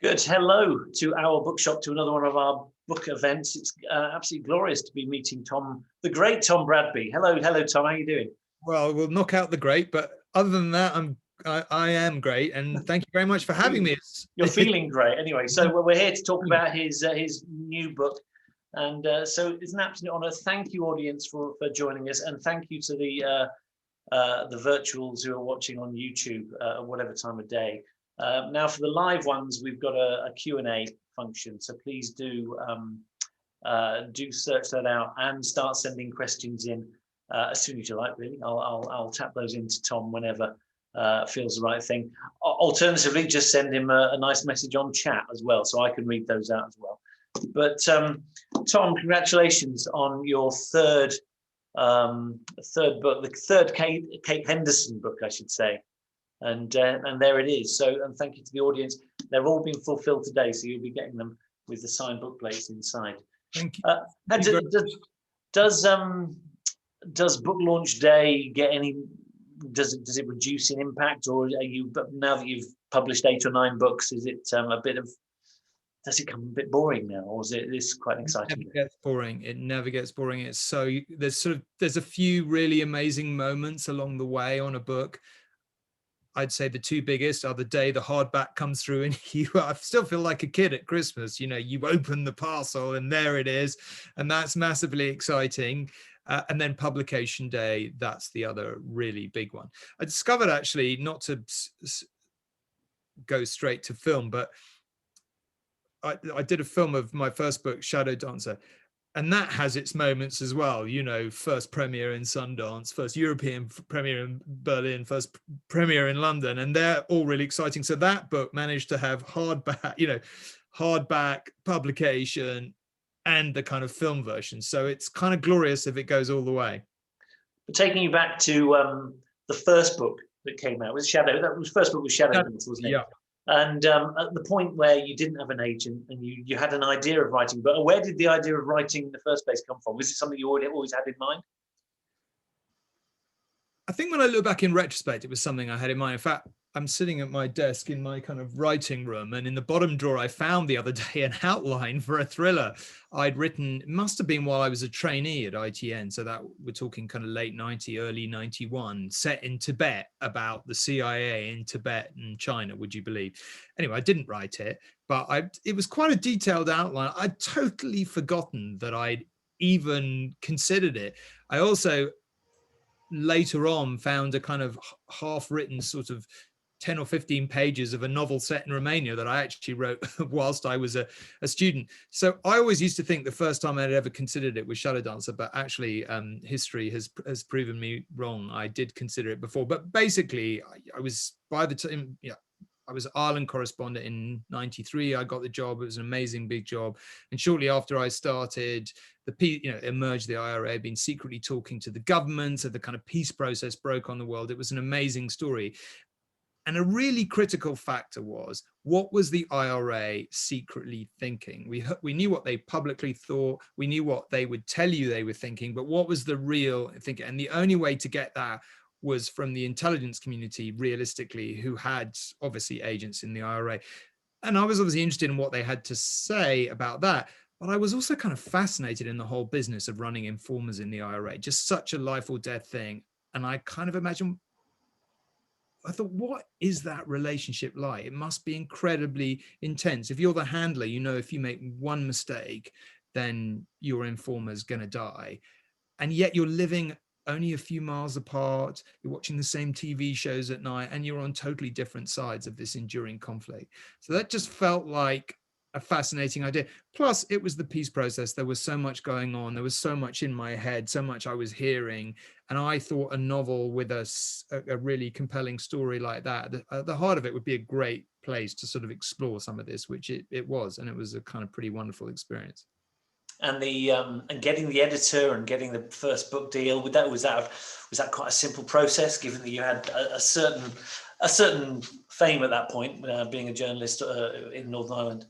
Good. Hello to our bookshop, to another one of our book events. It's absolutely glorious to be meeting Tom, the great Tom Bradby. Hello, Tom. How are you doing? Well, we'll knock out the great, but other than that, I am great, and thank you very much for having me. You're feeling great, anyway. So we're here to talk about his new book, and so it's an absolute honour. Thank you, audience, for joining us, and thank you to the virtuals who are watching on YouTube at whatever time of day. Now, for the live ones, we've got a Q&A function, so please do search that out and start sending questions in as soon as you like. Really, I'll tap those into Tom whenever feels the right thing. Alternatively, just send him a nice message on chat as well, so I can read those out as well. But Tom, congratulations on your third book, the third Kate Henderson book, I should say. And there it is. So, and thank you to the audience. They've all been fulfilled today, so you'll be getting them with the signed book plates inside. Thank you. Does book launch day get any? Does it reduce in impact, or are you? But now that you've published 8 or 9 books, is it a bit of? Does it become a bit boring now, or is it this quite exciting? It never gets boring. It never gets boring. It's so there's a few really amazing moments along the way on a book. I'd say the 2 biggest are the day the hardback comes through and I still feel like a kid at Christmas. You know, you open the parcel and there it is, and that's massively exciting. And then publication day, that's the other really big one. I discovered, actually, not to go straight to film, but I did a film of my first book, Shadow Dancer, and that has its moments as well. You know, first premiere in Sundance, first European premiere in Berlin, first premiere in London, and they're all really exciting. So that book managed to have hardback publication and the kind of film version. So it's kind of glorious if it goes all the way. But taking you back to the first book that came out, was Shadow. That was first book was Shadow Dancer, wasn't it? Yeah. And at the point where you didn't have an agent and you had an idea of writing, but where did the idea of writing in the first place come from? Was it something you always had in mind? I think when I look back in retrospect, it was something I had in mind. In fact, I'm sitting at my desk in my kind of writing room, and in the bottom drawer, I found the other day an outline for a thriller I'd written. It must have been while I was a trainee at ITN. So that we're talking kind of late 90, early 91, set in Tibet, about the CIA in Tibet and China, would you believe? Anyway, I didn't write it, but it was quite a detailed outline. I'd totally forgotten that I'd even considered it. I also later on found a kind of half-written sort of 10 or 15 pages of a novel set in Romania that I actually wrote whilst I was a student. So I always used to think the first time I'd ever considered it was Shadow Dancer, but actually history has proven me wrong. I did consider it before, but basically I was, by the time, I was Ireland correspondent in '93. I got the job. It was an amazing big job. And shortly after I started, emerged the IRA, been secretly talking to the government. So the kind of peace process broke on the world. It was an amazing story. And a really critical factor was, what was the IRA secretly thinking? We knew what they publicly thought. We knew what they would tell you they were thinking, but what was the real thinking? And the only way to get that was from the intelligence community, realistically, who had obviously agents in the IRA. And I was obviously interested in what they had to say about that. But I was also kind of fascinated in the whole business of running informers in the IRA, just such a life or death thing. And I kind of imagined, I thought, what is that relationship like? It must be incredibly intense. If you're the handler, you know, if you make one mistake, then your informer's going to die. And yet you're living only a few miles apart. You're watching the same TV shows at night, and you're on totally different sides of this enduring conflict. So that just felt like a fascinating idea. Plus, it was the peace process. There was so much going on. There was so much in my head, so much I was hearing. And I thought a novel with a really compelling story like that, at the heart of it, would be a great place to sort of explore some of this, which it was. And it was a kind of pretty wonderful experience. And the and getting the editor and getting the first book deal, was that quite a simple process, given that you had a certain fame at that point, being a journalist in Northern Ireland?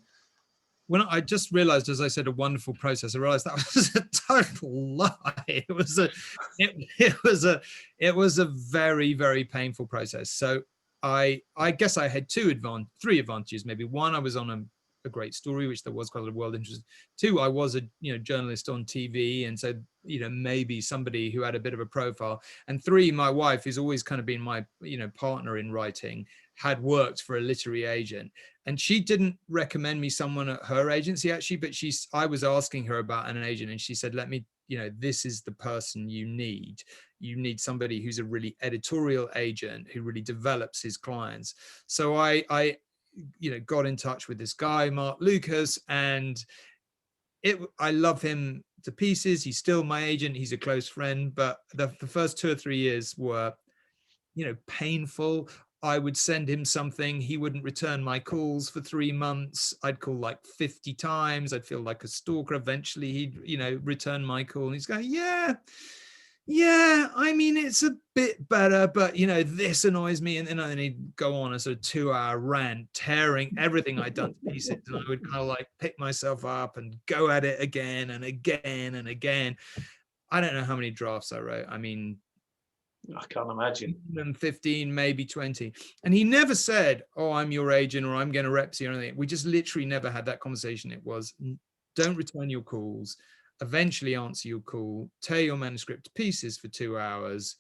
When I just realized, as I said, a wonderful process, I realized that was a total lie. It was a very, very painful process. So I guess I had three advantages. Maybe one, I was on a great story, which there was quite a lot of world interest. Two, I was a journalist on TV, and so maybe somebody who had a bit of a profile. And three, my wife, who's always kind of been my partner in writing, had worked for a literary agent, and she didn't recommend me someone at her agency actually, but I was asking her about an agent, and she said, this is the person you need. You need somebody who's a really editorial agent who really develops his clients. So I got in touch with this guy, Mark Lucas, and I love him to pieces. He's still my agent. He's a close friend, but the first 2 or 3 years were, painful. I would send him something. He wouldn't return my calls for 3 months. I'd call like 50 times. I'd feel like a stalker. Eventually he'd, return my call, and he's going, yeah, I mean, it's a bit better, but this annoys me. And then he'd go on a sort of 2-hour rant, tearing everything I'd done to pieces. And I would kind of like pick myself up and go at it again and again and again. I don't know how many drafts I wrote. I mean, I can't imagine. 15, maybe 20. And he never said, "Oh, I'm your agent," or "I'm going to rep you," or anything. We just literally never had that conversation. It was, don't return your calls. Eventually answer your call, tear your manuscript to pieces for 2 hours,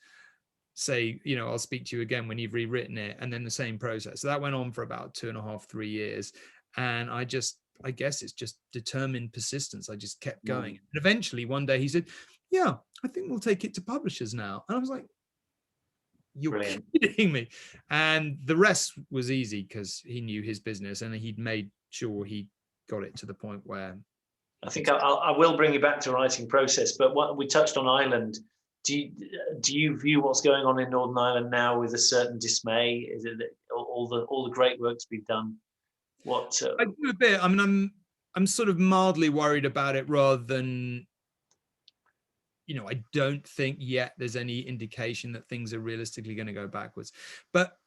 say, I'll speak to you again when you've rewritten it, and then the same process. So that went on for about 2.5, 3 years. And I guess it's just determined persistence. I just kept going. And eventually one day he said, "Yeah, I think we'll take it to publishers now." And I was like, "You're Brilliant. Kidding me." And the rest was easy because he knew his business and he'd made sure he got it to the point where I think I will bring you back to writing process, but what we touched on Ireland. Do you view what's going on in Northern Ireland now with a certain dismay? Is it that all the great work's been done? What I do a bit. I mean, I'm sort of mildly worried about it, rather than, I don't think yet there's any indication that things are realistically going to go backwards. But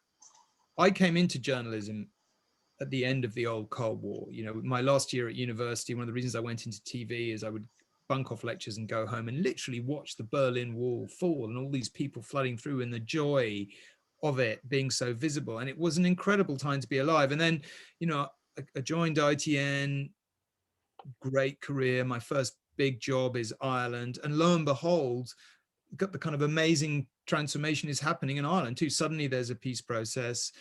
I came into journalism at the end of the old Cold War. My last year at university, one of the reasons I went into TV is I would bunk off lectures and go home and literally watch the Berlin Wall fall and all these people flooding through, and the joy of it being so visible. And it was an incredible time to be alive. And then, I joined ITN, great career. My first big job is Ireland. And lo and behold, got the kind of amazing transformation is happening in Ireland too. Suddenly there's a peace process.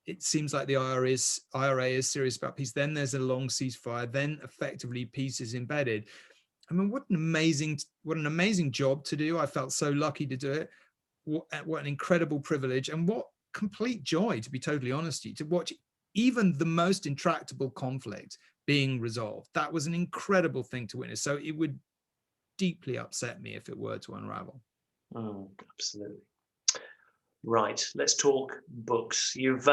It seems like the IRA is serious about peace. Then there's a long ceasefire. Then effectively peace is embedded. I mean, what an amazing job to do. I felt so lucky to do it. What an incredible privilege, and what complete joy, to be totally honest with you, to watch even the most intractable conflict being resolved. That was an incredible thing to witness. So it would deeply upset me if it were to unravel. Oh, absolutely. Right, let's talk books. You've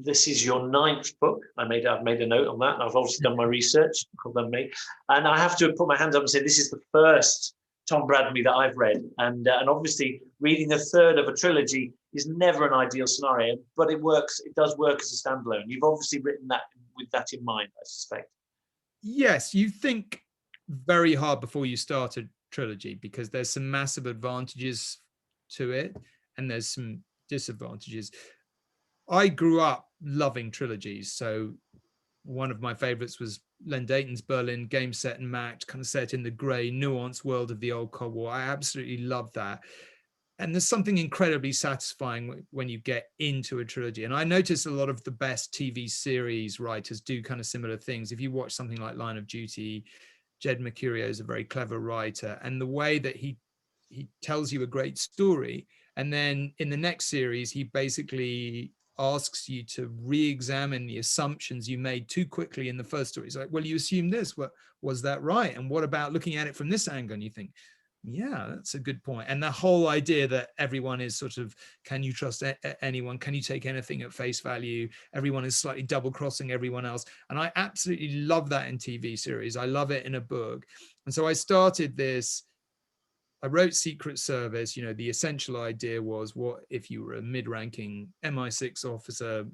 this is your 9th book. I've made a note on that. I've obviously done my research, and I have to put my hands up and say this is the first Tom Bradby that I've read, and obviously reading a third of a trilogy is never an ideal scenario, but it works. It does work as a standalone. You've obviously written that with that in mind, I suspect. Yes, you think very hard before you start a trilogy, because there's some massive advantages to it and there's some disadvantages. I grew up loving trilogies, so one of my favorites was Len Deighton's Berlin, game, set and match, kind of set in the grey, nuanced world of the old Cold War. I absolutely love that. And there's something incredibly satisfying when you get into a trilogy. And I notice a lot of the best TV series writers do kind of similar things. If you watch something like Line of Duty, Jed Mercurio is a very clever writer. And the way that he tells you a great story, and then in the next series, he basically asks you to re-examine the assumptions you made too quickly in the first story. It's like, well, you assumed this, but was that right? And what about looking at it from this angle? And you think, yeah, that's a good point. And the whole idea that everyone is sort of, can you trust anyone? Can you take anything at face value? Everyone is slightly double crossing everyone else. And I absolutely love that in TV series. I love it in a book. And so I started this. I wrote Secret Service. The essential idea was, what if you were a mid-ranking MI6 officer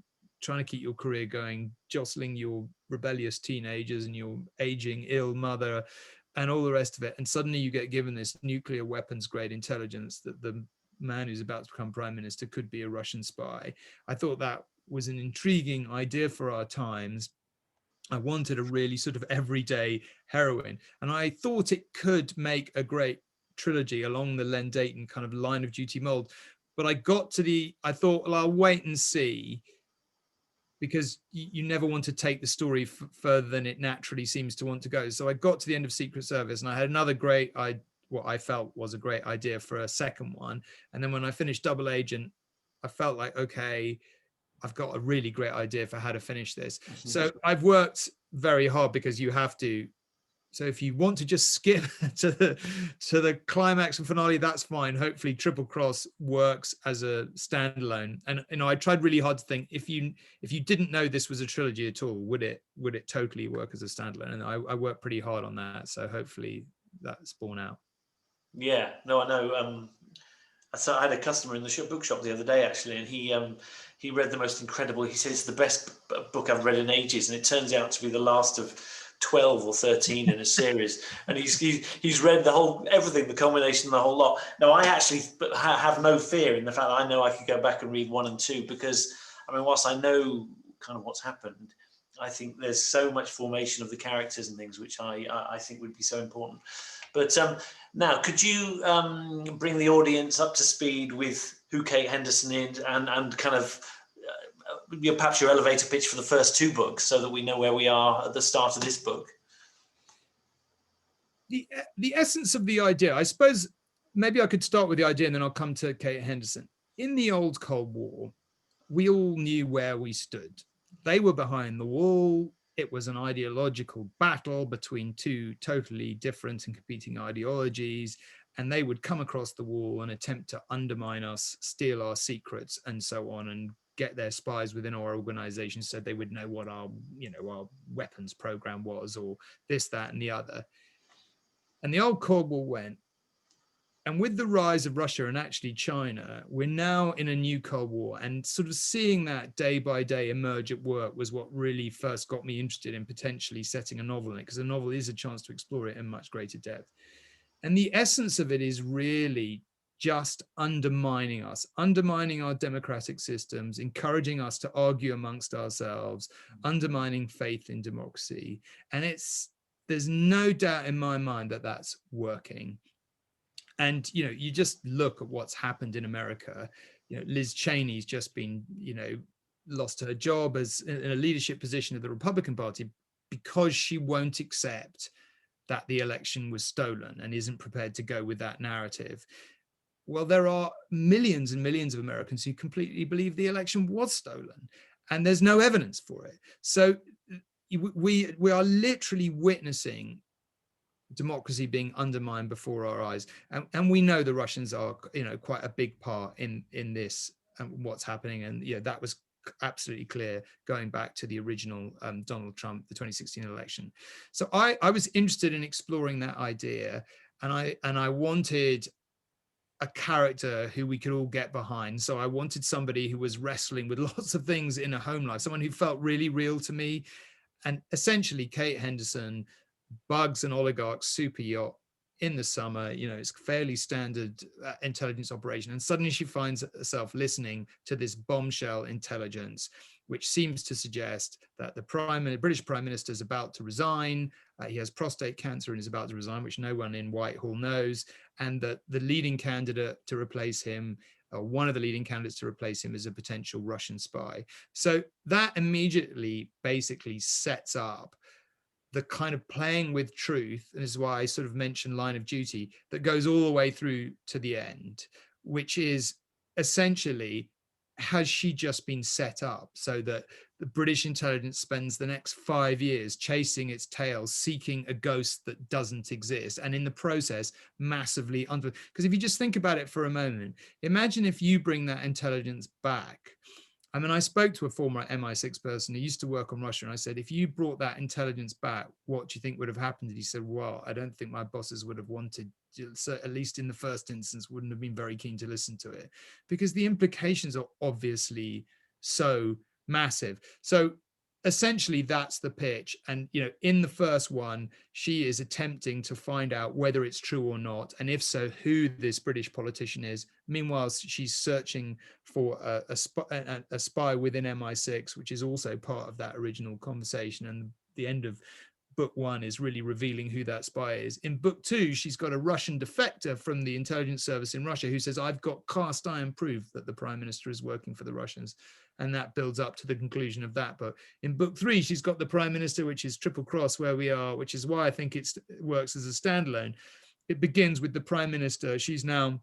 trying to keep your career going, jostling your rebellious teenagers and your aging ill mother and all the rest of it, and suddenly you get given this nuclear weapons grade intelligence that the man who's about to become prime minister could be a Russian spy. I thought that was an intriguing idea for our times. I wanted a really sort of everyday heroine, and I thought it could make a great trilogy along the Len Deighton kind of line of duty mold. But I thought, well, I'll wait and see, because you never want to take the story further than it naturally seems to want to go. So I got to the end of Secret Service, and I had another what I felt was a great idea for a second one. And then when I finished Double Agent, I felt like, okay, I've got a really great idea for how to finish this. So I've worked very hard, because you have to. So if you want to just skip to the climax and finale, that's fine. Hopefully Triple Cross works as a standalone. And I tried really hard to think, if you didn't know this was a trilogy at all, would it totally work as a standalone? And I worked pretty hard on that. So hopefully that's borne out. Yeah, no, I know. So I had a customer in the bookshop the other day, actually, and he read the most incredible. He said it's the best book I've read in ages, and it turns out to be the last of 12 or 13 in a series. And he's read everything, the culmination, the whole lot. Now, I actually have no fear in the fact that I know I could go back and read 1 and 2, because, I mean, whilst I know kind of what's happened, I think there's so much formation of the characters and things, which I think would be so important. But now, could you bring the audience up to speed with who Kate Henderson is, and kind of perhaps your elevator pitch for the first 2 books, so that we know where we are at the start of this book? The essence of the idea, I suppose, maybe I could start with the idea and then I'll come to Kate Henderson. In the old Cold War, we all knew where we stood. They were behind the wall. It was an ideological battle between 2 totally different and competing ideologies, and they would come across the wall and attempt to undermine us, steal our secrets, and so on, and get their spies within our organization so they would know what our weapons program was, or this, that, and the other. And the old Cold War went. And with the rise of Russia and actually China, we're now in a new Cold War, and sort of seeing that day by day emerge at work was what really first got me interested in potentially setting a novel in it, because a novel is a chance to explore it in much greater depth. And the essence of it is really just undermining us, undermining our democratic systems, encouraging us to argue amongst ourselves, undermining faith in democracy. And there's no doubt in my mind that that's working. And, you just look at what's happened in America. Liz Cheney's just been, lost her job as in a leadership position of the Republican Party, because she won't accept that the election was stolen and isn't prepared to go with that narrative. Well, there are millions and millions of Americans who completely believe the election was stolen, and there's no evidence for it. So we are literally witnessing democracy being undermined before our eyes, and we know the Russians are quite a big part in this and what's happening, and that was absolutely clear going back to the original Donald Trump, the 2016 election. So I was interested in exploring that idea, and I wanted a character who we could all get behind. So I wanted somebody who was wrestling with lots of things in a home life, someone who felt really real to me. And essentially Kate Henderson bugs an oligarch's super yacht in the summer. It's fairly standard intelligence operation, and suddenly she finds herself listening to this bombshell intelligence, which seems to suggest that the British Prime Minister is about to resign. He has prostate cancer and is about to resign, which no one in Whitehall knows, and that the leading candidate to replace him, or one of the leading candidates to replace him, is a potential Russian spy. So that immediately basically sets up the kind of playing with truth, and this is why I sort of mentioned Line of Duty, that goes all the way through to the end, which is essentially, has she just been set up so that the British intelligence spends the next 5 years chasing its tail, seeking a ghost that doesn't exist, and in the process massively under, because if you just think about it for a moment, imagine if you bring that intelligence back. I mean, I spoke to a former MI6 person who used to work on Russia, and I said, if you brought that intelligence back, what do you think would have happened? And he said, well, I don't think my bosses would have wanted to, so at least in the first instance, wouldn't have been very keen to listen to it, because the implications are obviously so massive. So essentially that's the pitch. And in the first one, she is attempting to find out whether it's true or not, and if so, who this British politician is. Meanwhile, she's searching for a spy within MI6, which is also part of that original conversation. And the end of book 1 is really revealing who that spy is. In book 2, she's got a Russian defector from the intelligence service in Russia who says, I've got cast iron proof that the prime minister is working for the Russians. And that builds up to the conclusion of that book. In book 3, she's got the prime minister, which is triple cross where we are, which is why I think it works as a standalone. It begins with the prime minister. She's now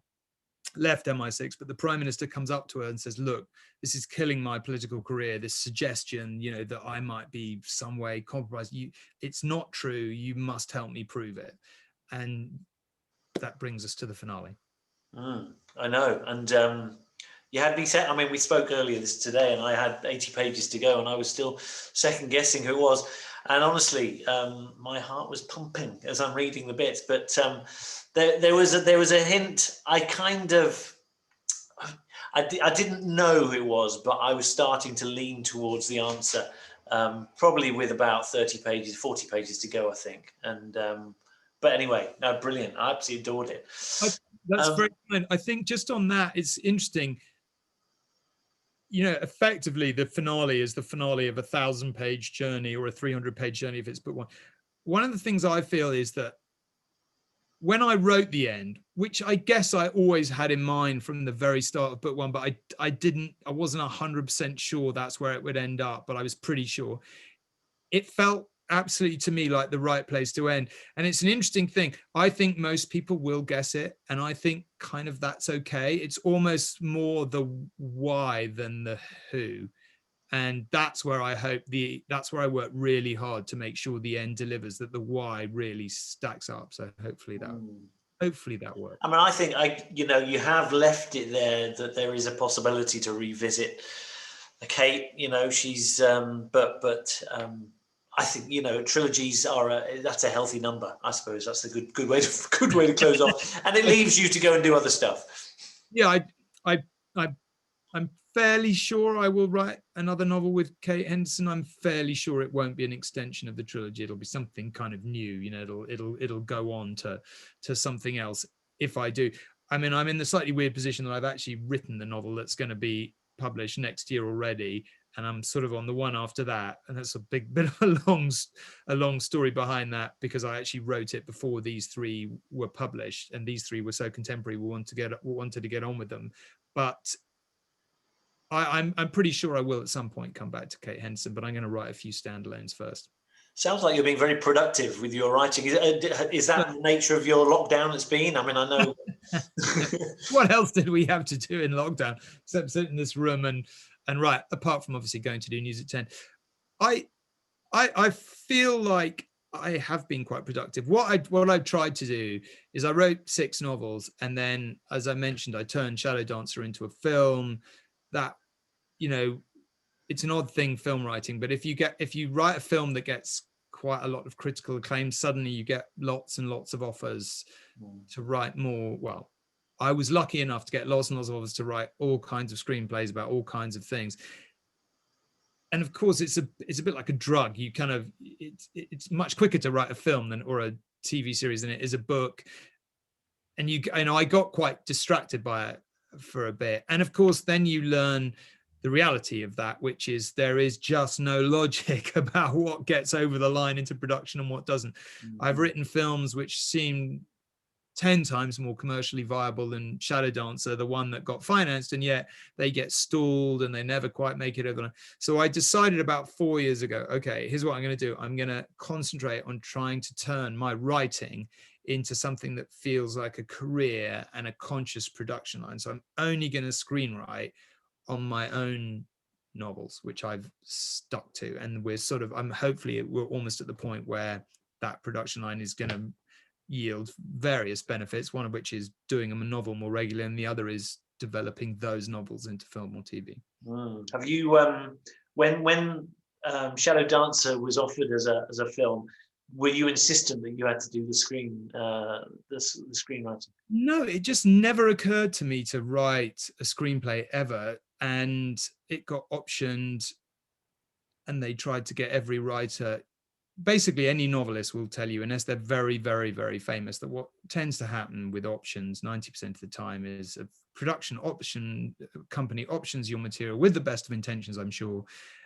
left MI6, but the prime minister comes up to her and says, look, this is killing my political career, this suggestion, that I might be some way compromised. It's not true. You must help me prove it. And that brings us to the finale. I know. And you had me set, we spoke earlier today, and I had 80 pages to go, and I was still second guessing who it was. And honestly, my heart was pumping as I'm reading the bits. But there was a hint. I didn't know who it was, but I was starting to lean towards the answer. Probably with about 40 pages to go, I think. And but anyway, no, brilliant. I absolutely adored it. That's very kind. I think just on that, it's interesting. Effectively, the finale is the finale of a 1,000-page journey or a 300-page journey if it's book 1. One of the things I feel is that when I wrote the end, which I guess I always had in mind from the very start of book 1, but I wasn't 100% sure that's where it would end up, but I was pretty sure. It felt absolutely to me like the right place to end. And it's an interesting thing. I think most people will guess it, and I think kind of that's okay. It's almost more the why than the who. And that's where I hope that's where I work really hard to make sure the end delivers, that the why really stacks up. So hopefully that works. I think you have left it there that there is a possibility to revisit Kate. She's I think trilogies that's a healthy number. I suppose that's a good way to close off, and it leaves you to go and do other stuff. Yeah, I'm fairly sure I will write another novel with Kate Henderson. I'm fairly sure it won't be an extension of the trilogy. It'll be something kind of new. It'll go on to something else if I do. I'm in the slightly weird position that I've actually written the novel that's going to be published next year already, and I'm sort of on the one after that, and that's a big bit of a long story behind that, because I actually wrote it before these 3 were published, and these 3 were so contemporary we wanted to get on with them. But I'm pretty sure I will at some point come back to Kate Henderson, but I'm going to write a few standalones first. Sounds like you're being very productive with your writing. Is that the nature of your lockdown? It's been. I know. What else did we have to do in lockdown except sit in this room and write? Apart from obviously going to do News at 10, I feel like I have been quite productive. What I've tried to do is I wrote 6 novels, and then, as I mentioned, I turned Shadow Dancer into a film. That, it's an odd thing, film writing, but if you write a film that gets quite a lot of critical acclaim, suddenly you get lots and lots of offers to write more. Well, I was lucky enough to get lots and lots of offers to write all kinds of screenplays about all kinds of things. And of course, it's a bit like a drug. You kind of, it's much quicker to write a film or a TV series than it is a book. And I got quite distracted by it for a bit. And of course, then you learn the reality of that, which is there is just no logic about what gets over the line into production and what doesn't. I've written films which seem 10 times more commercially viable than Shadow Dancer, the one that got financed, and yet they get stalled and they never quite make it over the line. So I decided about 4 years ago, okay, here's what I'm going to do. I'm going to concentrate on trying to turn my writing into something that feels like a career and a conscious production line. So I'm only going to screenwrite on my own novels, which I've stuck to. And hopefully we're almost at the point where that production line is going to yield various benefits, one of which is doing a novel more regularly, and the other is developing those novels into film or TV. Have you, when Shadow Dancer was offered as a film, were you insistent that you had to do the screenwriting? No, it just never occurred to me to write a screenplay ever, and it got optioned and they tried to get every writer, basically any novelist will tell you, unless they're very, very, very famous, that what tends to happen with options 90% of the time is a production option company options your material with the best of intentions, I'm sure,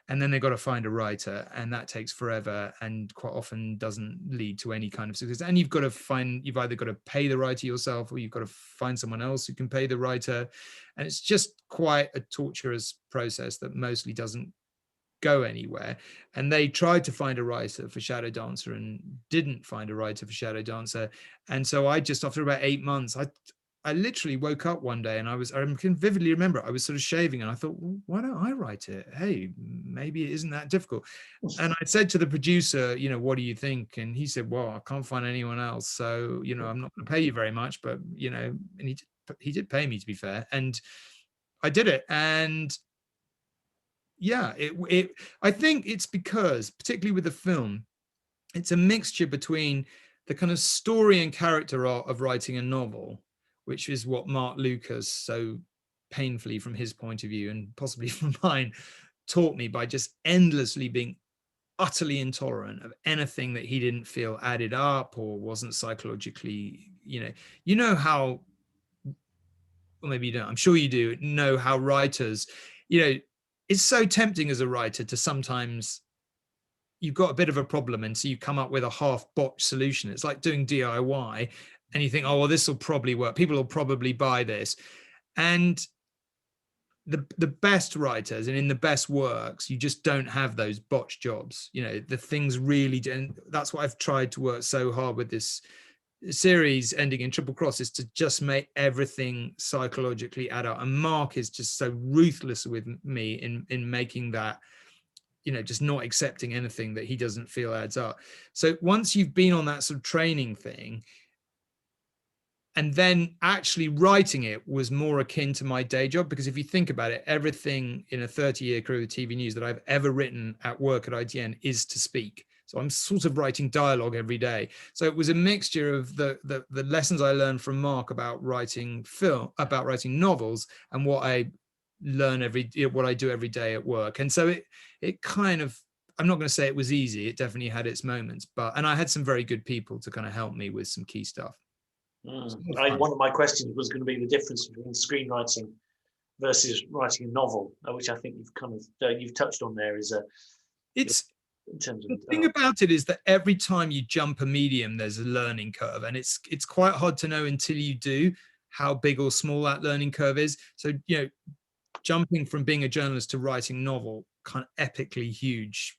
and then they've got to find a writer, and that takes forever and quite often doesn't lead to any kind of success. And you've either got to pay the writer yourself, or you've got to find someone else who can pay the writer, and it's just quite a torturous process that mostly doesn't go anywhere. And they tried to find a writer for Shadow Dancer and didn't find a writer for Shadow Dancer. And so I just, after about 8 months, I literally woke up one day and I can vividly remember I was sort of shaving and I thought, well, why don't I write it? Hey, maybe it isn't that difficult. And I said to the producer, what do you think? And he said, well, I can't find anyone else, so I'm not going to pay you very much, but and he did pay me, to be fair, and I did it. And yeah, I think it's because, particularly with the film, it's a mixture between the kind of story and character of writing a novel, which is what Mark Lucas so painfully, from his point of view and possibly from mine, taught me by just endlessly being utterly intolerant of anything that he didn't feel added up or wasn't psychologically, how, or maybe you don't, I'm sure you do know how writers, it's so tempting as a writer to sometimes, you've got a bit of a problem and so you come up with a half botched solution. It's like doing DIY and you think, oh, well, this will probably work. People will probably buy this. And the best writers and in the best works, you just don't have those botched jobs. The things really do. And that's what I've tried to work so hard with this series ending in Triple Cross, is to just make everything psychologically add up. And Mark is just so ruthless with me in making that, just not accepting anything that he doesn't feel adds up. So once you've been on that sort of training thing, and then actually writing it was more akin to my day job, because if you think about it, everything in a 30-year career with TV news that I've ever written at work at ITN is to speak. So I'm sort of writing dialogue every day. So it was a mixture of the lessons I learned from Mark about writing about writing novels, and what I learn what I do every day at work. And so it kind of, I'm not going to say it was easy. It definitely had its moments, and I had some very good people to kind of help me with some key stuff. One of my questions was going to be the difference between screenwriting versus writing a novel, which I think you've touched on there. It's in terms of the thing about it is that every time you jump a medium, there's a learning curve, and it's quite hard to know until you do how big or small that learning curve is. So jumping from being a journalist to writing novel, kind of epically huge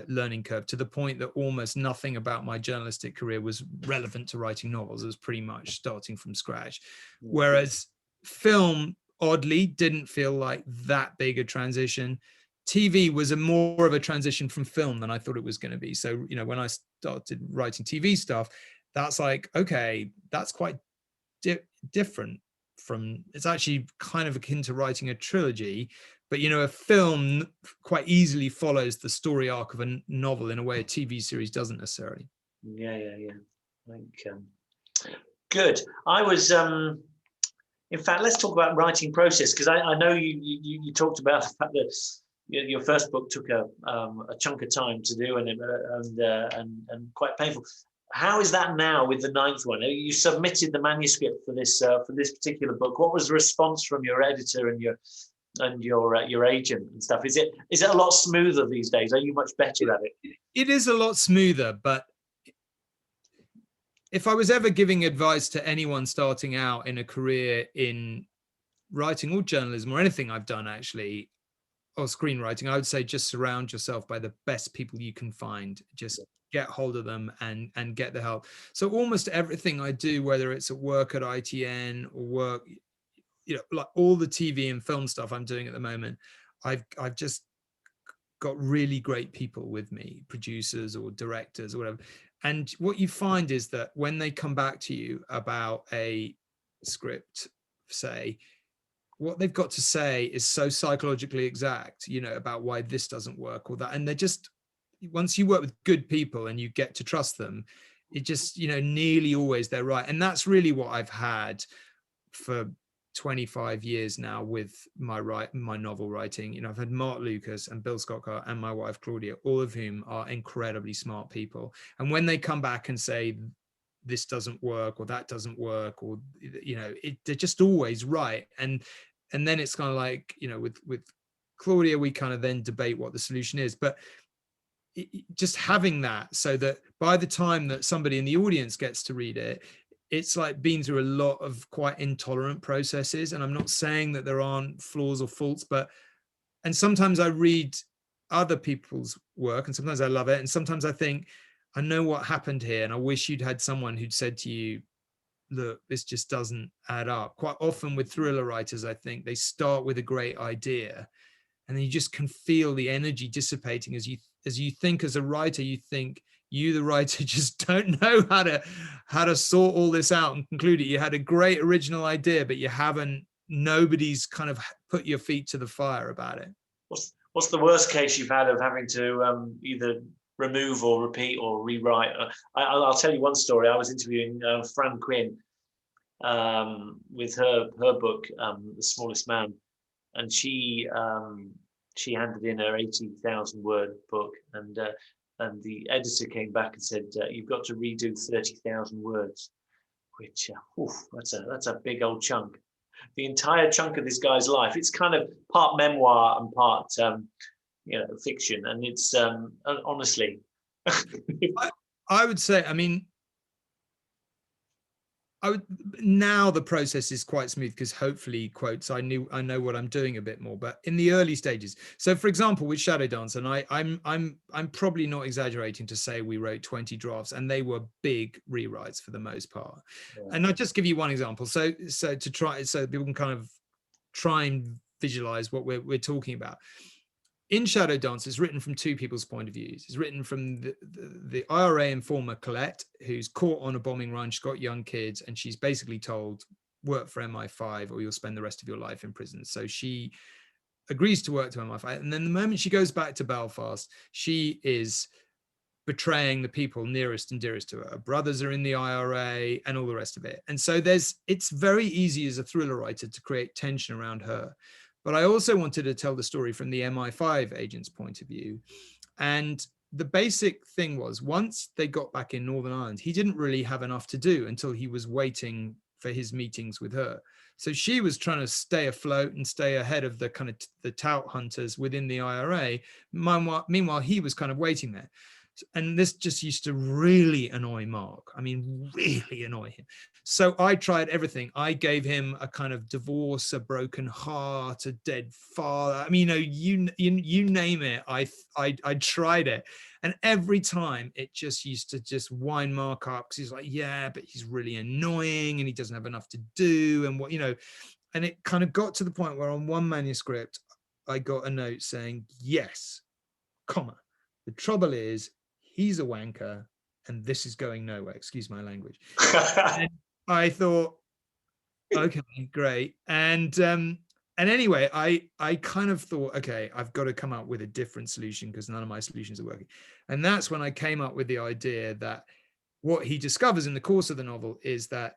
learning curve, to the point that almost nothing about my journalistic career was relevant to writing novels. It was pretty much starting from scratch. Whereas film, oddly, didn't feel like that big a transition. TV was more of a transition from film than I thought it was going to be. So, when I started writing TV stuff, that's like, okay, that's quite different from, it's actually kind of akin to writing a trilogy, but a film quite easily follows the story arc of a novel in a way a TV series doesn't necessarily. Yeah. I think, good. I was, in fact, let's talk about writing process, because I know you talked about the fact that your first book took a chunk of time to do and quite painful. How is that now with the 9th one? You submitted the manuscript for this particular book. What was the response from your editor and your agent and stuff? Is it a lot smoother these days? Are you much better at it? It is a lot smoother, but if I was ever giving advice to anyone starting out in a career in writing or journalism or anything I've done actually, or screenwriting, I would say just surround yourself by the best people you can find. Just get hold of them and get the help. So almost everything I do, whether it's at work at ITN or work, like all the TV and film stuff I'm doing at the moment, I've just got really great people with me, producers or directors or whatever. And what you find is that when they come back to you about a script, say, what they've got to say is so psychologically exact, about why this doesn't work or that. And they're just, once you work with good people and you get to trust them, it just, nearly always they're right. And that's really what I've had for 25 years now with my novel writing. You know, I've had Mark Lucas and Bill Scottkart and my wife Claudia, all of whom are incredibly smart people. And when they come back and say this doesn't work or that doesn't work, or you know, they're just always right. And then it's kind of like, you know, with Claudia, we kind of then debate what the solution is. But just having that, so that by the time that somebody in the audience gets to read it, it's like been through a lot of quite intolerant processes. And I'm not saying that there aren't flaws or faults, and sometimes I read other people's work and sometimes I love it. And sometimes I think, I know what happened here. And I wish you'd had someone who'd said to you, look, this just doesn't add up. Quite often with thriller writers, I think they start with a great idea and then you just can feel the energy dissipating as you think as a writer, you think you, the writer, just don't know how to sort all this out and conclude it. You had a great original idea, but nobody's kind of put your feet to the fire about it. What's the worst case you've had of having to either remove or repeat or rewrite? I'll tell you one story. I was interviewing Fran Quinn with her book, The Smallest Man, and she handed in her 80,000 word book, and the editor came back and said, you've got to redo 30,000 words, which that's a big old chunk. The entire chunk of this guy's life. It's kind of part memoir and part fiction, and it's honestly. I would say, I mean, now the process is quite smooth because hopefully, quotes, I know what I'm doing a bit more, but in the early stages. So for example, with Shadow Dance, and I'm probably not exaggerating to say we wrote 20 drafts and they were big rewrites for the most part. Yeah. And I'll just give you one example. So people can kind of try and visualize what we're talking about. In Shadow Dance, it's written from two people's point of views. It's written from the IRA informer Colette, who's caught on a bombing run. She's got young kids, and she's basically told, work for MI5 or you'll spend the rest of your life in prison. So she agrees to work to MI5. And then the moment she goes back to Belfast, she is betraying the people nearest and dearest to her. Her brothers are in the IRA and all the rest of it. And so it's very easy as a thriller writer to create tension around her. But I also wanted to tell the story from the MI5 agent's point of view. And the basic thing was, once they got back in Northern Ireland, he didn't really have enough to do until he was waiting for his meetings with her. So she was trying to stay afloat and stay ahead of the kind of the tout hunters within the IRA. Meanwhile, he was kind of waiting there. And this just used to really annoy Mark. I mean, really annoy him. So I tried everything. I gave him a kind of divorce, a broken heart, a dead father. I mean, you name it. I tried it. And every time it just used to just wind Mark up because he's like, yeah, but he's really annoying and he doesn't have enough to do. And and it kind of got to the point where on one manuscript, I got a note saying, yes, comma. The trouble is, he's a wanker and this is going nowhere. Excuse my language. And I thought, okay, great. And anyway, I kind of thought, okay, I've got to come up with a different solution because none of my solutions are working. And that's when I came up with the idea that what he discovers in the course of the novel is that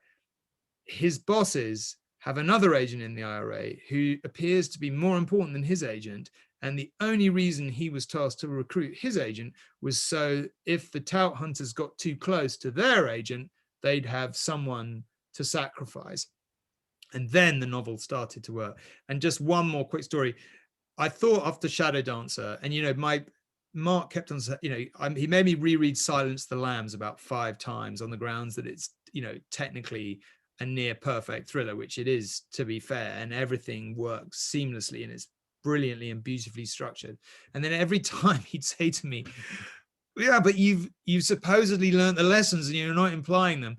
his bosses have another agent in the IRA who appears to be more important than his agent. And the only reason he was tasked to recruit his agent was so if the tout hunters got too close to their agent, they'd have someone to sacrifice. And then the novel started to work. And just one more quick story. I thought after Shadow Dancer, and my Mark kept on, he made me reread Silence the Lambs about 5 times on the grounds that it's, technically a near perfect thriller, which it is, to be fair, and everything works seamlessly and it's brilliantly and beautifully structured. And then every time he'd say to me, yeah, but you've supposedly learned the lessons and you're not implying them.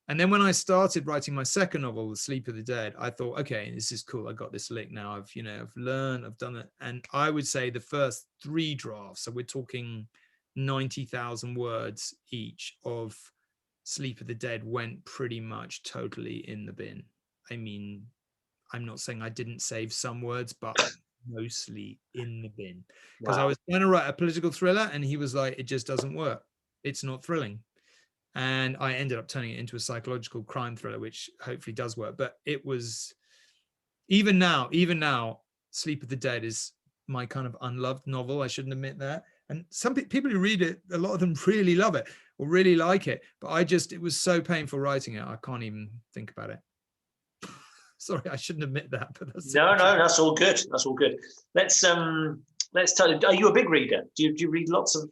And then when I started writing my second novel, The Sleep of the Dead, I thought, okay, this is cool. I got this lick now. I've learned, I've done it. And I would say the first 3 drafts, so we're talking 90,000 words each of Sleep of the Dead, went pretty much totally in the bin. I mean, I'm not saying I didn't save some words, but mostly in the bin. Because I was trying to write a political thriller and he was like, it just doesn't work. It's not thrilling. And I ended up turning it into a psychological crime thriller, which hopefully does work. But it was even now, Sleep of the Dead is my kind of unloved novel. I shouldn't admit that. And some people who read it, a lot of them really love it or really like it. But it was so painful writing it. I can't even think about it. Sorry, I shouldn't admit that. But no, that's all good. That's all good. Let's tell you. Are you a big reader? Do you read lots of?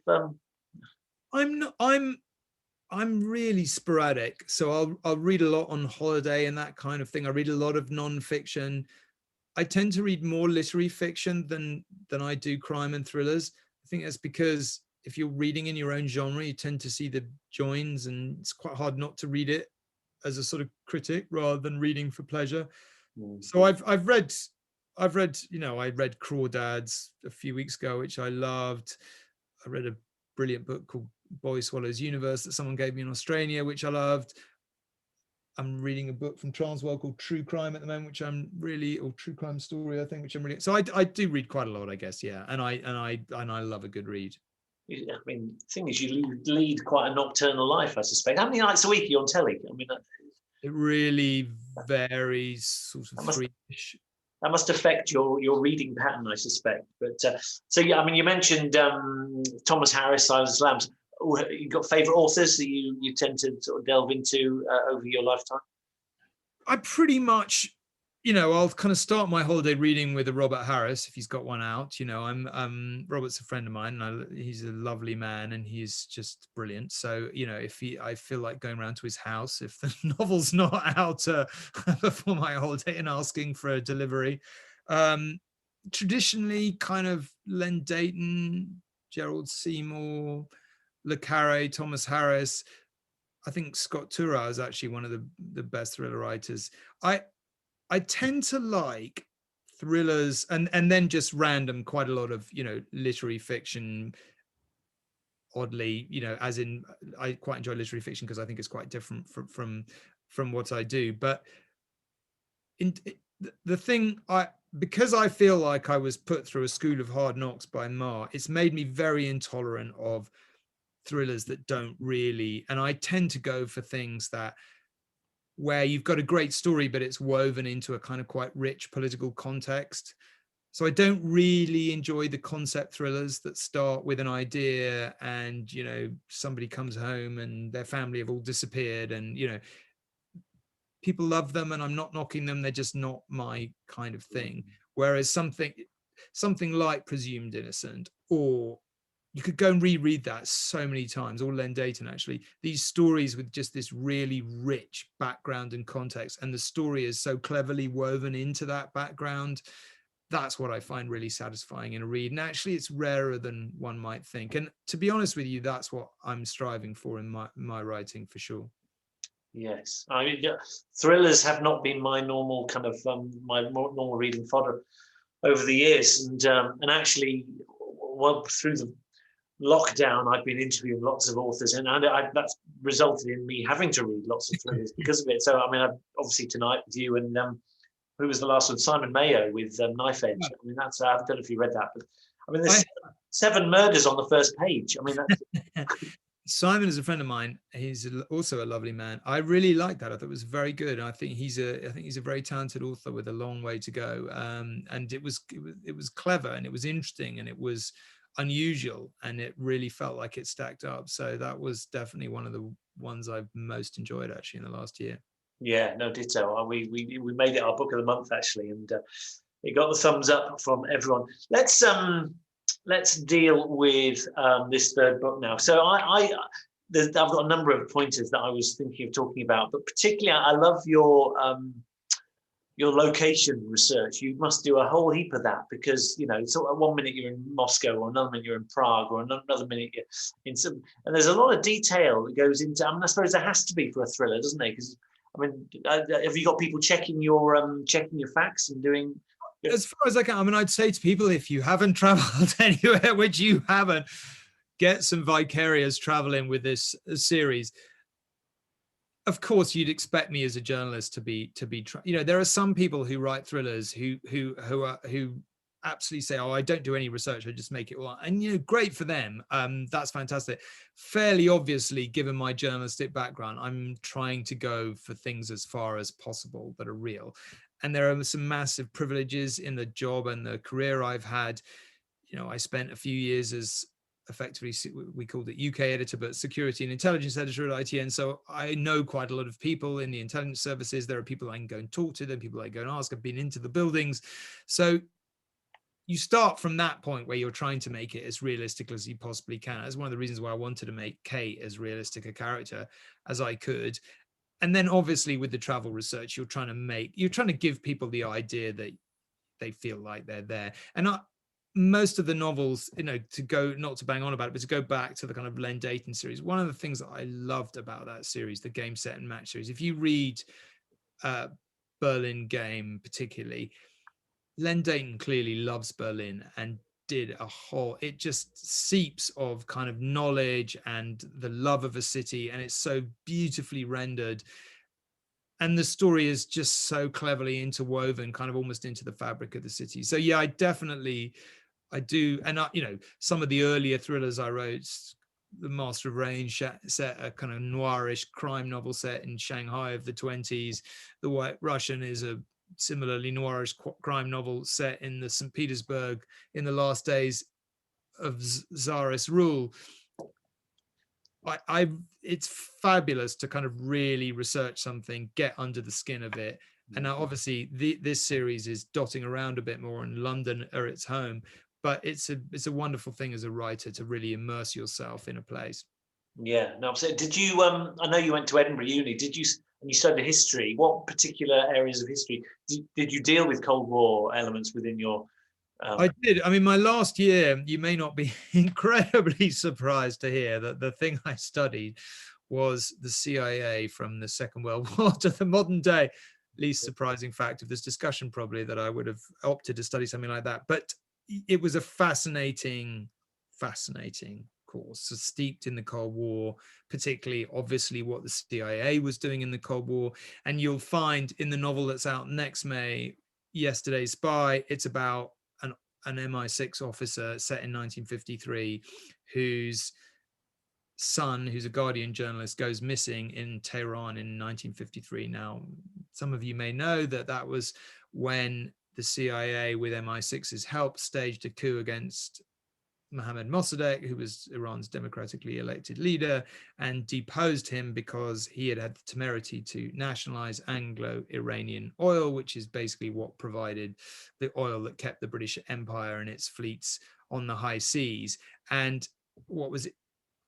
I'm really sporadic. So I'll read a lot on holiday and that kind of thing. I read a lot of non-fiction. I tend to read more literary fiction than I do crime and thrillers. I think that's because if you're reading in your own genre, you tend to see the joins, and it's quite hard not to read it as a sort of critic rather than reading for pleasure. So I've read, I read Crawdads a few weeks ago, which I loved. I read a brilliant book called Boy Swallows Universe that someone gave me in Australia, which I loved. I'm reading a book from Transworld called True Crime at the moment, which or True Crime Story, I think, which I'm really. So I do read quite a lot, I guess, yeah. And I love a good read. I mean, the thing is, you lead quite a nocturnal life, I suspect. How many nights a week are you on telly? I mean, it really varies, sort of three-ish. That must affect your reading pattern, I suspect. But so yeah, I mean, you mentioned Thomas Harris, Silence Lambs. You got favourite authors that you tend to sort of delve into over your lifetime? I pretty much, I'll kind of start my holiday reading with a Robert Harris if he's got one out. Robert's a friend of mine, and he's a lovely man, and he's just brilliant. So I feel like going around to his house if the novel's not out before my holiday and asking for a delivery. Traditionally, kind of Len Deighton, Gerald Seymour, Le Carre, Thomas Harris. I think Scott Turow is actually one of the best thriller writers. I tend to like thrillers and then just random, quite a lot of, literary fiction. Oddly, as in, I quite enjoy literary fiction because I think it's quite different from what I do. But because I feel like I was put through a school of hard knocks by Marr, it's made me very intolerant of thrillers that don't really, and I tend to go for things where you've got a great story, but it's woven into a kind of quite rich political context. So I don't really enjoy the concept thrillers that start with an idea and, somebody comes home and their family have all disappeared and, people love them and I'm not knocking them. They're just not my kind of thing. Whereas something like Presumed Innocent, or you could go and reread that so many times, or Len Deighton, actually, these stories with just this really rich background and context, and the story is so cleverly woven into that background. That's what I find really satisfying in a read. And actually, it's rarer than one might think. And to be honest with you, that's what I'm striving for in my writing, for sure. Yes, I mean, thrillers have not been my normal kind of my normal reading fodder over the years, and actually, well, through the lockdown, I've been interviewing lots of authors, and that's resulted in me having to read lots of thrillers because of it. So, I mean, obviously tonight with you, and who was the last one? Simon Mayo with Knife Edge. I mean, that's I don't know if you read that, but I mean, there's 7 murders on the first page. I mean, that's... Simon is a friend of mine. He's also a lovely man. I really liked that. I thought it was very good. I think he's a very talented author with a long way to go. And it was clever, and it was interesting, and it was unusual, and it really felt like it stacked up. So that was definitely one of the ones I've most enjoyed actually in the last year. Yeah, no, ditto. We made it our book of the month actually, and it got the thumbs up from everyone. Let's deal with this third book now. So I've got a number of pointers that I was thinking of talking about, but particularly I love your location research. You must do a whole heap of that because, so at one minute you're in Moscow, or another minute you're in Prague, or another minute you're in some, and there's a lot of detail that goes into, I mean, I suppose there has to be for a thriller, doesn't there? Because, I mean, have you got people checking your facts and doing... As far as I can, I mean, I'd say to people, if you haven't traveled anywhere, which you haven't, get some vicarious traveling with this series. Of course, you'd expect me as a journalist to be, there are some people who write thrillers who absolutely say, oh, I don't do any research, I just make it all. And, great for them. That's fantastic. Fairly obviously, given my journalistic background, I'm trying to go for things as far as possible that are real. and there are some massive privileges in the job and the career I've had. You know, I spent a few years as effectively, we called it UK editor, but security and intelligence editor at ITN. So I know quite a lot of people in the intelligence services. There are people I can go and talk to, there are people I go and ask. I've been into the buildings. So you start from that point where you're trying to make it as realistic as you possibly can. That's one of the reasons why I wanted to make Kate as realistic a character as I could. And then obviously with the travel research, you're trying to give people the idea that they feel like they're there. And most of the novels, you know, to go, not to bang on about it, but to go back to the kind of Len Deighton series, one of the things that I loved about that series, the Game, Set and Match series, if you read Berlin Game particularly, Len Deighton clearly loves Berlin and did it just seeps of kind of knowledge and the love of a city, and it's so beautifully rendered. And the story is just so cleverly interwoven, kind of almost into the fabric of the city. So yeah, I do. And you know, some of the earlier thrillers I wrote, The Master of Rain, set a kind of noirish crime novel set in Shanghai of the 20s. The White Russian is a similarly noirish crime novel set in the St. Petersburg in the last days of Tsarist rule. It's fabulous to kind of really research something, get under the skin of it. And now obviously this series is dotting around a bit more, and London are its home, but it's a wonderful thing as a writer to really immerse yourself in a place. Yeah, no, so did you, I know you went to Edinburgh Uni, and you studied history, what particular areas of history, did you deal with Cold War elements within your... I did. I mean, my last year, you may not be incredibly surprised to hear that the thing I studied was the CIA from the Second World War to the modern day. Least surprising fact of this discussion, probably, that I would have opted to study something like that. But it was a fascinating course, so steeped in the Cold War, particularly obviously what the CIA was doing in the Cold War. And you'll find in the novel that's out next May, Yesterday's Spy, it's about an MI6 officer set in 1953 whose son, who's a Guardian journalist, goes missing in Tehran in 1953. Now, some of you may know that was when the CIA, with MI6's help, staged a coup against Mohammad Mossadegh, who was Iran's democratically elected leader, and deposed him because he had the temerity to nationalize Anglo-Iranian oil, which is basically what provided the oil that kept the British Empire and its fleets on the high seas. And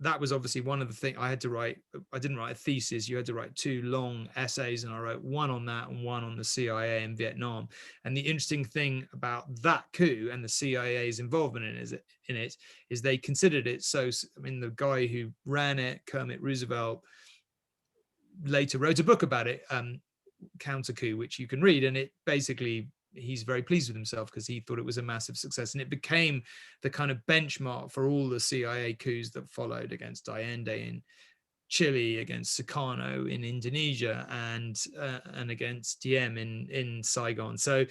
that was obviously one of the things I had to write. I didn't write a thesis. You had to write 2 long essays, and I wrote one on that and one on the CIA in Vietnam. And the interesting thing about that coup and the CIA's involvement in it is they considered it so. I mean, the guy who ran it, Kermit Roosevelt, later wrote a book about it, Counter Coup, which you can read, and it basically, he's very pleased with himself because he thought it was a massive success, and it became the kind of benchmark for all the CIA coups that followed against Allende in Chile, against Sukarno in Indonesia, and against Diem in Saigon. So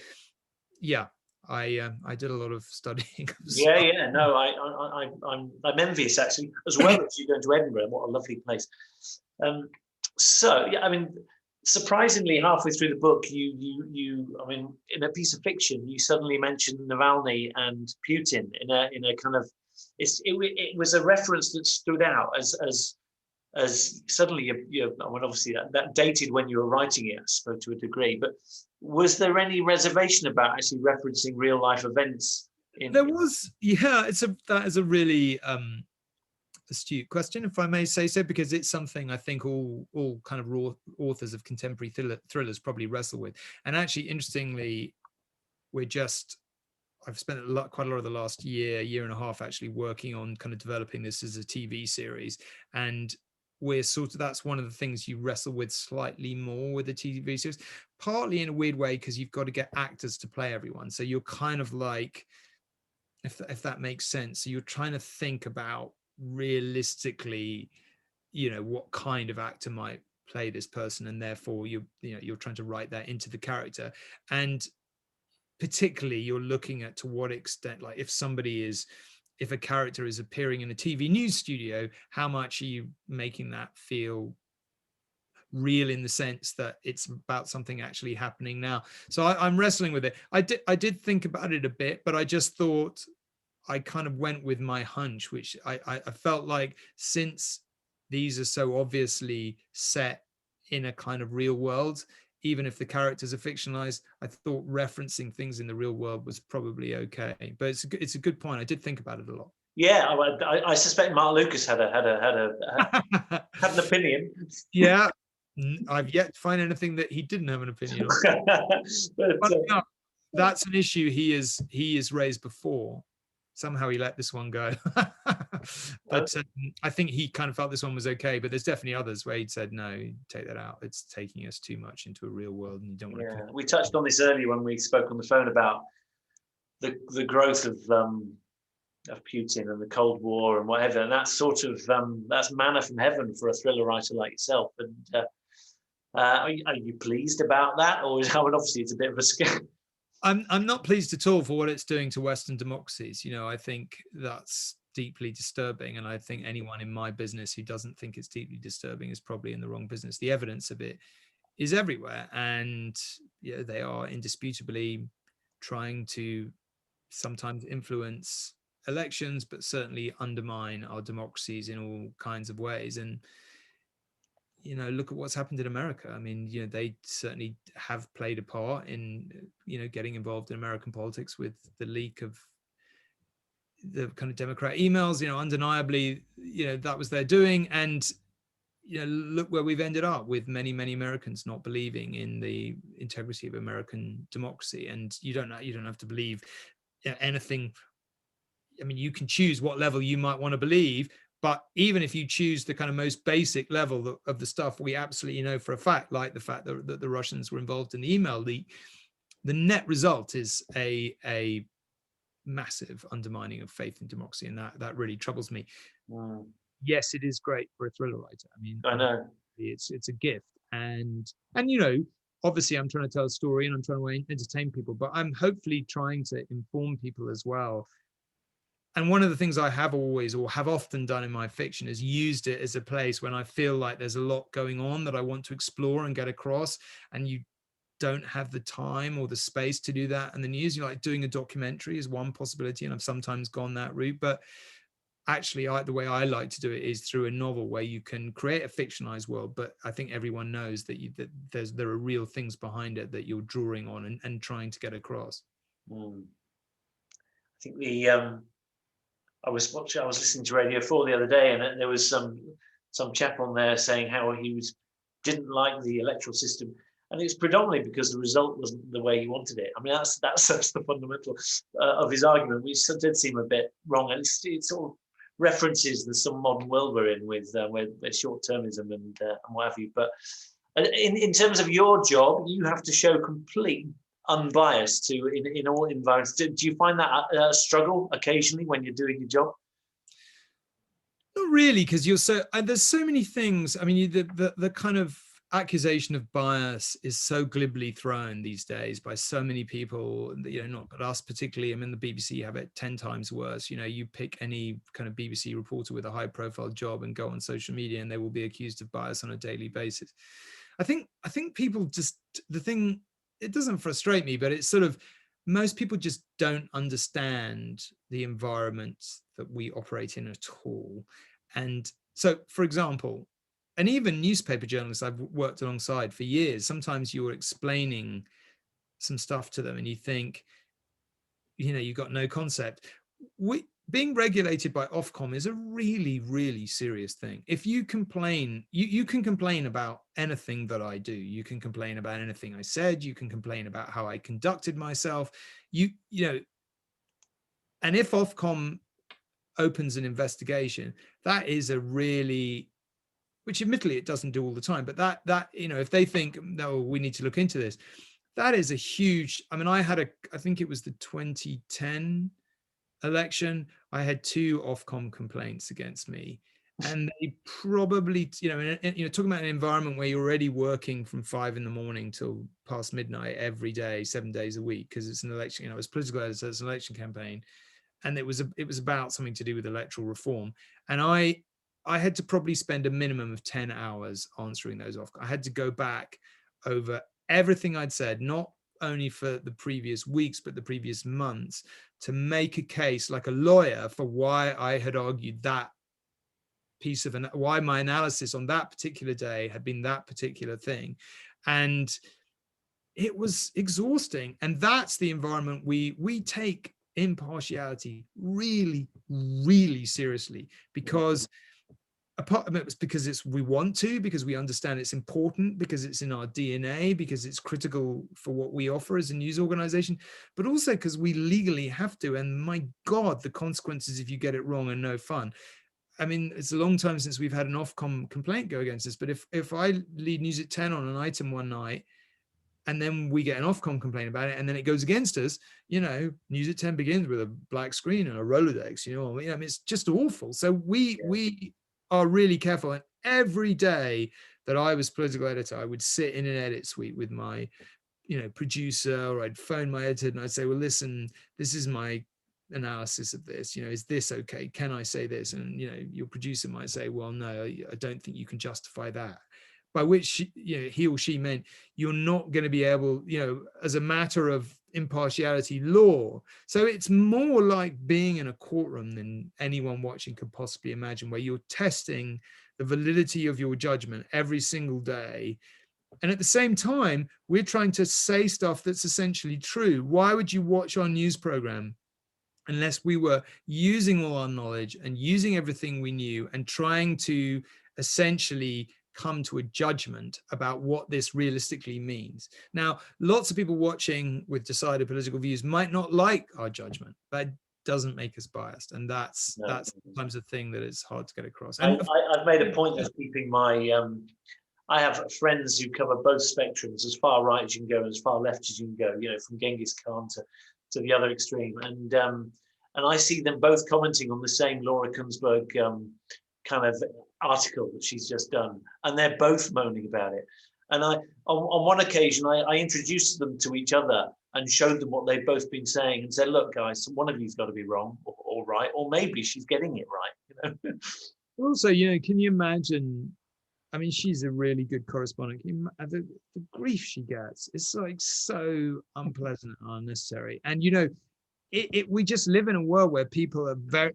yeah, I did a lot of studying. Yeah, no, I'm envious actually, as well as you going to Edinburgh. What a lovely place. So yeah, I mean, surprisingly, halfway through the book, I mean, in a piece of fiction, you suddenly mentioned Navalny and Putin in a kind of, it was a reference that stood out as suddenly I mean, obviously that dated when you were writing it, I suppose, to a degree. But was there any reservation about actually referencing real life events? There was, yeah. That is a really astute question, if I may say so, because it's something I think all kind of raw authors of contemporary thrillers probably wrestle with. And actually, interestingly, I've spent quite a lot of the last year and a half actually working on kind of developing this as a TV series. And that's one of the things you wrestle with slightly more with the TV series, partly in a weird way, because you've got to get actors to play everyone. So you're kind of like, if that makes sense. So you're trying to think about realistically, you know, what kind of actor might play this person, and therefore you're trying to write that into the character. And particularly you're looking at to what extent, like if a character is appearing in a TV news studio, how much are you making that feel real in the sense that it's about something actually happening now. So I'm wrestling with it. I did think about it a bit, but I just thought I kind of went with my hunch, which I felt like, since these are so obviously set in a kind of real world, even if the characters are fictionalized, I thought referencing things in the real world was probably okay. But it's a good point. I did think about it a lot. Yeah, I suspect Mark Lucas had an opinion. Yeah, I've yet to find anything that he didn't have an opinion on. But, no, that's an issue he has raised before. Somehow he let this one go. But I think he kind of felt this one was okay, but there's definitely others where he'd said, no, take that out. It's taking us too much into a real world, and you don't want to. We touched on this earlier when we spoke on the phone about the growth of Putin and the Cold War and whatever, and that's sort of that's manna from heaven for a thriller writer like yourself. And are you pleased about that, or obviously it's a bit of a scare? I'm not pleased at all for what it's doing to Western democracies. I think that's deeply disturbing, and I think anyone in my business who doesn't think it's deeply disturbing is probably in the wrong business. The evidence of it is everywhere, and they are indisputably trying to sometimes influence elections, but certainly undermine our democracies in all kinds of ways. And look at what's happened in America. I mean, they certainly have played a part in, getting involved in American politics with the leak of the kind of Democrat emails. Undeniably, that was their doing. And, look where we've ended up with many, many Americans not believing in the integrity of American democracy. And you don't have to believe anything. I mean, you can choose what level you might want to believe, but even if you choose the kind of most basic level of the stuff we absolutely know for a fact, like the fact that the Russians were involved in the email leak, the net result is a massive undermining of faith in democracy, and that really troubles me. Wow. Yes, it is great for a thriller writer. I mean, I know it's a gift, and obviously I'm trying to tell a story and I'm trying to entertain people, but I'm hopefully trying to inform people as well. And one of the things I have always, or have often done in my fiction, is used it as a place when I feel like there's a lot going on that I want to explore and get across, and you don't have the time or the space to do that. And then like doing a documentary is one possibility, and I've sometimes gone that route. But actually, the way I like to do it is through a novel where you can create a fictionalized world, but I think everyone knows that there are real things behind it that you're drawing on and trying to get across. I think I was listening to Radio 4 the other day, and there was some chap on there saying how he didn't like the electoral system, and it's predominantly because the result wasn't the way he wanted it. I mean, that's the fundamental of his argument, which did seem a bit wrong. And it sort of references some modern world we're in with short-termism and what have you. But in terms of your job, you have to show complete unbiased in all environments. Do you find that a struggle occasionally when you're doing your job? Not really, because there's so many things. I mean, the kind of accusation of bias is so glibly thrown these days by so many people, not but us particularly. I mean, the BBC have it 10 times worse. You pick any kind of BBC reporter with a high profile job and go on social media and they will be accused of bias on a daily basis. I think people just, it doesn't frustrate me, but it's sort of, most people just don't understand the environment that we operate in at all. And so, for example, and even newspaper journalists I've worked alongside for years, sometimes you're explaining some stuff to them and you think, you've got no concept. Being regulated by Ofcom is a really, really serious thing. If you complain, you can complain about anything that I do. You can complain about anything I said. You can complain about how I conducted myself. And if Ofcom opens an investigation, that is a really, which admittedly it doesn't do all the time, but that if they think, no, we need to look into this, that is a huge. I mean, I think it was the 2010 election, I had 2 Ofcom complaints against me, and they probably, talking about an environment where you're already working from 5 a.m. till past midnight every day, 7 days a week, because it's an election. It's political editor, it's an election campaign, and it was about something to do with electoral reform, and I I had to probably spend a minimum of 10 hours answering those off. I had to go back over everything I'd said, not only for the previous weeks, but the previous months, to make a case like a lawyer for why I had argued that piece of, why my analysis on that particular day had been that particular thing. And it was exhausting. And that's the environment we take impartiality really, really seriously, because apart from it was because we want to, because we understand it's important, because it's in our DNA, because it's critical for what we offer as a news organization, but also because we legally have to. And my God, the consequences if you get it wrong are no fun. I mean, it's a long time since we've had an Ofcom complaint go against us, but if I lead News at 10 on an item one night, and then we get an Ofcom complaint about it, and then it goes against us, News at 10 begins with a black screen and a Rolodex, I mean, it's just awful. So we are really careful. And every day that I was political editor, I would sit in an edit suite with my, producer, or I'd phone my editor and I'd say, well, listen, this is my analysis of this, is this okay? Can I say this? And, your producer might say, well, no, I don't think you can justify that. By which, he or she meant you're not going to be able, as a matter of impartiality law. So it's more like being in a courtroom than anyone watching could possibly imagine, where you're testing the validity of your judgment every single day. And at the same time, we're trying to say stuff that's essentially true. Why would you watch our news program unless we were using all our knowledge and using everything we knew and trying to essentially come to a judgment about what this realistically means? Now, lots of people watching with decided political views might not like our judgment, but it doesn't make us biased. And that's sometimes a thing that is hard to get across. And I've made a point of keeping my, I have friends who cover both spectrums, as far right as you can go, and as far left as you can go, from Genghis Khan to the other extreme. And I see them both commenting on the same Laura Kunzberg kind of article that she's just done, and they're both moaning about it. And on one occasion, I introduced them to each other and showed them what they'd both been saying and said, look, guys, one of you's got to be wrong or right, or maybe she's getting it right. Also, can you imagine? I mean, she's a really good correspondent. The grief she gets is like so unpleasant and unnecessary. And, we just live in a world where people are very,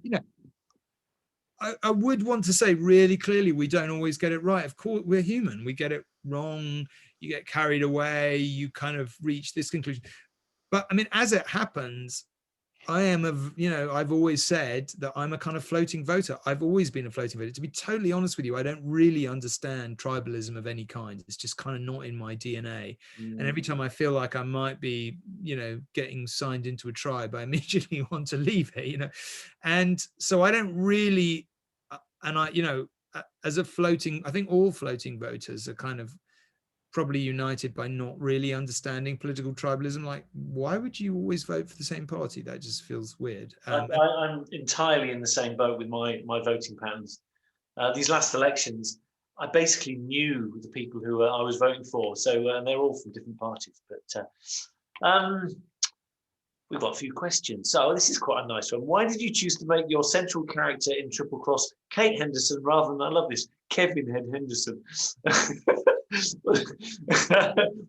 I would want to say really clearly, we don't always get it right. Of course, we're human. We get it wrong. You get carried away. You kind of reach this conclusion. But I mean, as it happens, I am I've always said that I'm a kind of floating voter. I've always been a floating voter. To be totally honest with you, I don't really understand tribalism of any kind. It's just kind of not in my DNA. And every time I feel like I might be, getting signed into a tribe, I immediately want to leave it, And so I don't really, and as a floating, I think all floating voters are kind of probably united by not really understanding political tribalism. Like, why would you always vote for the same party? That just feels weird. I'm entirely in the same boat with my voting patterns. These last elections, I basically knew the people who I was voting for, so and they're all from different parties. But we've got a few questions. So this is quite a nice one. Why did you choose to make your central character in Triple Cross Kate Henderson rather than, I love this, Kevin Henderson?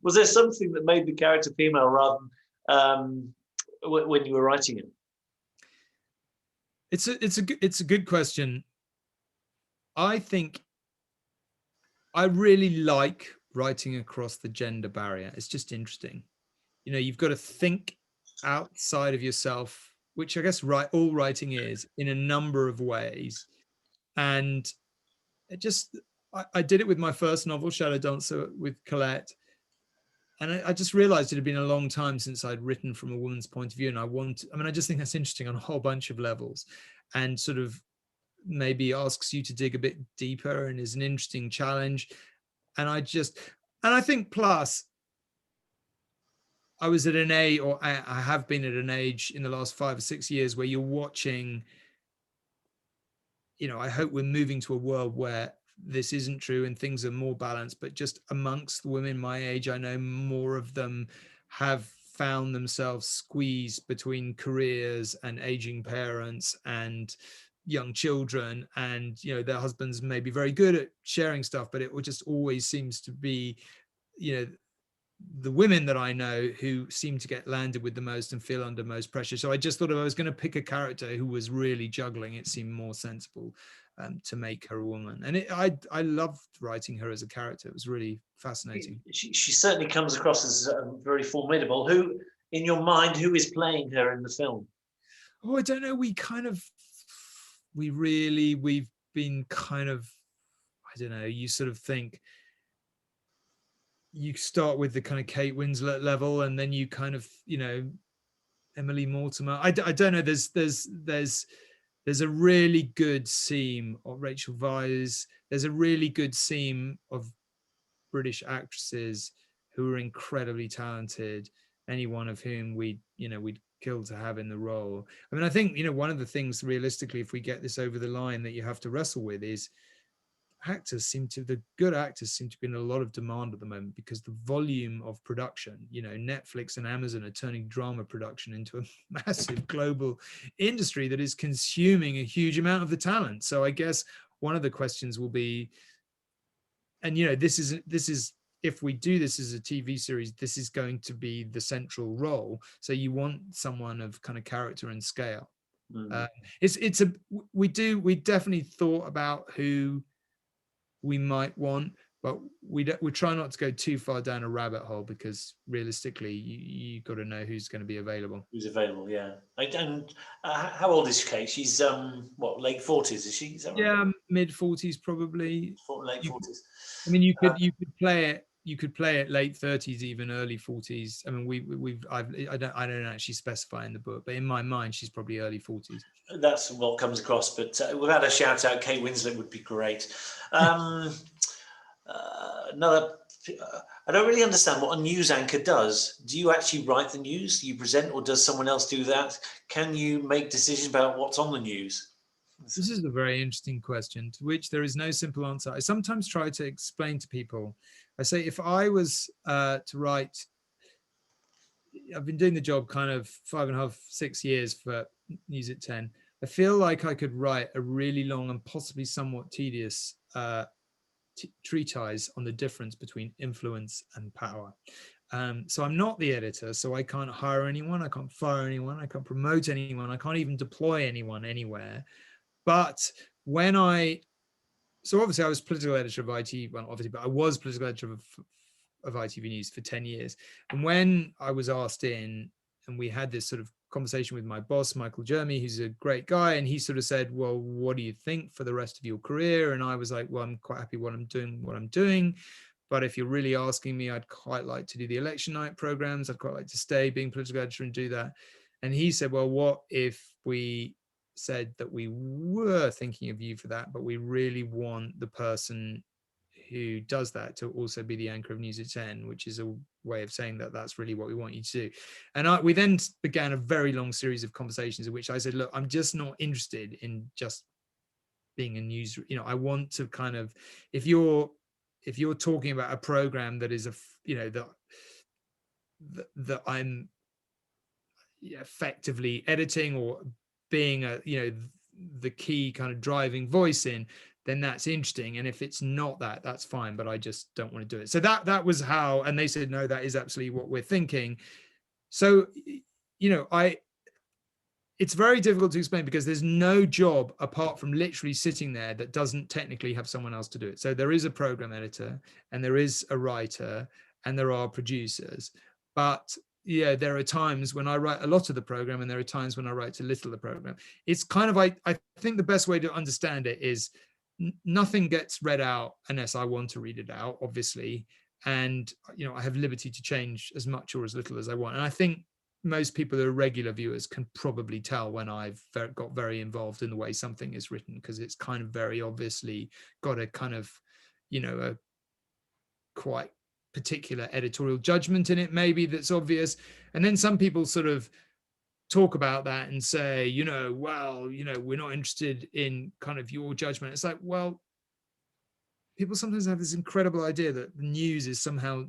Was there something that made the character female rather than when you were writing it? It's a good question. I think I really like writing across the gender barrier. It's just interesting. You've got to think outside of yourself, which I guess all writing is, in a number of ways. And I did it with my first novel, Shadow Dancer, with Colette. And I just realized it had been a long time since I'd written from a woman's point of view. And I just think that's interesting on a whole bunch of levels, and sort of maybe asks you to dig a bit deeper and is an interesting challenge. And I think plus I was at an age, or I have been at an age in the last 5 or 6 years where you're watching, I hope we're moving to a world where this isn't true and things are more balanced, but just amongst the women my age, I know more of them have found themselves squeezed between careers and aging parents and young children, and their husbands may be very good at sharing stuff, but it just always seems to be the women that I know who seem to get landed with the most and feel under most pressure. So I just thought if I was going to pick a character who was really juggling, it seemed more sensible to make her a woman. And I loved writing her as a character. It was really fascinating. She certainly comes across as very formidable. Who, in your mind, who is playing her in the film? Oh, I don't know. We've been kind of, I don't know, you sort of think, you start with the kind of Kate Winslet level, and then you kind of, Emily Mortimer. I don't know. There's a really good seam of Rachel Weisz. There's a really good seam of British actresses who are incredibly talented. Any one of whom we'd kill to have in the role. I mean, I think one of the things realistically, if we get this over the line, that you have to wrestle with is the good actors seem to be in a lot of demand at the moment, because the volume of production, Netflix and Amazon are turning drama production into a massive global industry that is consuming a huge amount of the talent. So I guess one of the questions will be, and this is if we do this as a TV series, this is going to be the central role. So you want someone of kind of character and scale. We definitely thought about who we might want, but we try not to go too far down a rabbit hole, because realistically you got to know who's going to be available. Who's available, yeah. And how old is Kate? She's late 40s, is she? Is that right? Yeah, mid 40s probably. Late 40s. I mean, you could play it. You could play it late 30s, even early 40s. I mean, I don't actually specify in the book, but in my mind, she's probably early 40s. That's what comes across. But without a shout out, Kate Winslet would be great. I don't really understand what a news anchor does. Do you actually write the news? Do you present, or does someone else do that? Can you make decisions about what's on the news? This is a very interesting question, to which there is no simple answer. I sometimes try to explain to people. I say, if I was to write, I've been doing the job kind of 5.5, 6 years for News at 10. I feel like I could write a really long and possibly somewhat tedious treatise on the difference between influence and power. So I'm not the editor, so I can't hire anyone, I can't fire anyone, I can't promote anyone, I can't even deploy anyone anywhere. But so obviously I was political editor of ITV, well, obviously, but I was political editor of ITV News for 10 years. And when I was asked in, and we had this sort of conversation with my boss, Michael Jeremy, who's a great guy, and he sort of said, well, what do you think for the rest of your career? And I was like, well, I'm quite happy what I'm doing. But if you're really asking me, I'd quite like to do the election night programs. I'd quite like to stay being political editor and do that. And he said, well, what if we said that we were thinking of you for that, but we really want the person who does that to also be the anchor of News at 10, which is a way of saying that that's really what we want you to do. And we then began a very long series of conversations in which I said, look, I'm just not interested in just being a news, I want to kind of, if you're talking about a program that is that I'm effectively editing or being the key kind of driving voice in, then that's interesting. And if it's not that, that's fine, but I just don't want to do it. So that was how, and they said, no, that is absolutely what we're thinking. So, it's very difficult to explain, because there's no job apart from literally sitting there that doesn't technically have someone else to do it. So there is a program editor, and there is a writer, and there are producers. But yeah, there are times when I write a lot of the program, and there are times when I write a little of the program. It's kind of, I think the best way to understand it is nothing gets read out unless I want to read it out, obviously. And, I have liberty to change as much or as little as I want. And I think most people who are regular viewers can probably tell when I've got very involved in the way something is written, because it's kind of very obviously got a kind of, a quite particular editorial judgment in it, maybe, that's obvious. And then some people sort of talk about that and say, well, we're not interested in kind of your judgment. It's like, well, people sometimes have this incredible idea that the news is somehow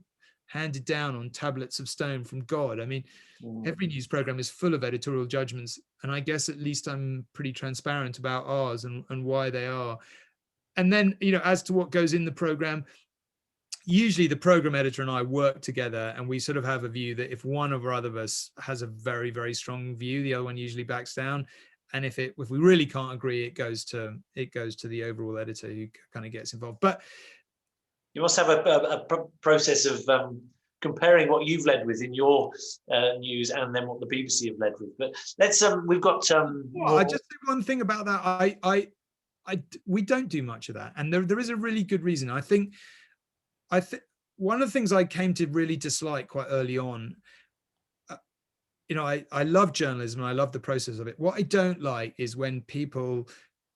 handed down on tablets of stone from God. I mean, every news program is full of editorial judgments, and I guess at least I'm pretty transparent about ours and why they are. And then, you know, as to what goes in the program, usually the program editor and I work together, and we sort of have a view that if one or other of us has a very, very strong view, the other one usually backs down. And if we really can't agree, it goes to the overall editor, who kind of gets involved. But you must have a process of comparing what you've led with in your news and then what the BBC have led with. But let's we've got I just think one thing about that. We don't do much of that, and there is a really good reason. I think one of the things I came to really dislike quite early on, you know, I love journalism and I love the process of it. What I don't like is when people